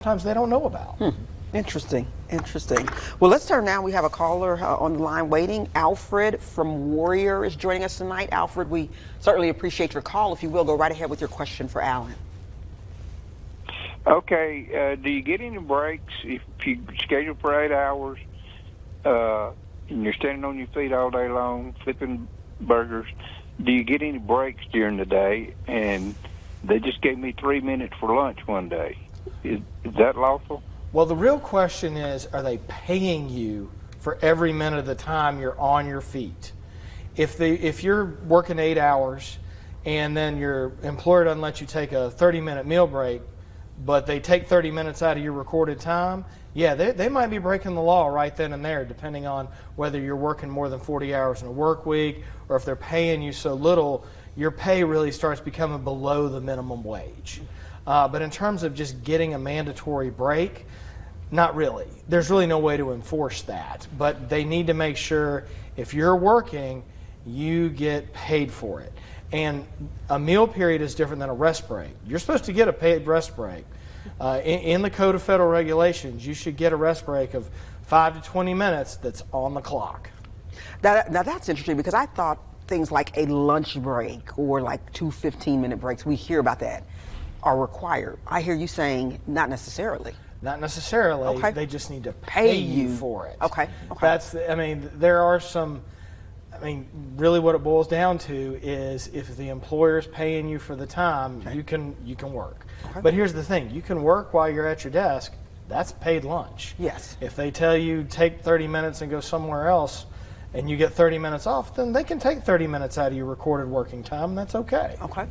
Sometimes they don't know about. Interesting, interesting. Well, let's turn now. We have a caller on the line waiting. Alfred from Warrior is joining us tonight. Alfred, we certainly appreciate your call. If you will, go right ahead with your question for Alan. Okay, do you get any breaks if you schedule for 8 hours and you're standing on your feet all day long flipping burgers? Do you get any breaks during the day? And they just gave me 3 minutes for lunch one day. Is that lawful? Well, the real question is, are they paying you for every minute of the time you're on your feet? If you're working 8 hours and then your employer doesn't let you take a 30-minute meal break, but they take 30 minutes out of your recorded time, yeah, they might be breaking the law right then and there, depending on whether you're working more than 40 hours in a work week or if they're paying you so little, your pay really starts becoming below the minimum wage. But in terms of just getting a mandatory break, not really. There's really no way to enforce that. But they need to make sure if you're working, you get paid for it. And a meal period is different than a rest break. You're supposed to get a paid rest break. In the Code of Federal Regulations, you should get a rest break of 5 to 20 minutes that's on the clock. Now that's interesting because I thought things like a lunch break or like 2 15-minute breaks, we hear about that, are required. I hear you saying not necessarily. Not necessarily. Okay. They just need to pay you for it. Okay. There are some, really what it boils down to is if the employer's paying you for the time, you can work. Okay. But here's the thing, you can work while you're at your desk. That's paid lunch. Yes. If they tell you take 30 minutes and go somewhere else and you get 30 minutes off, then they can take 30 minutes out of your recorded working time, and that's okay. Okay.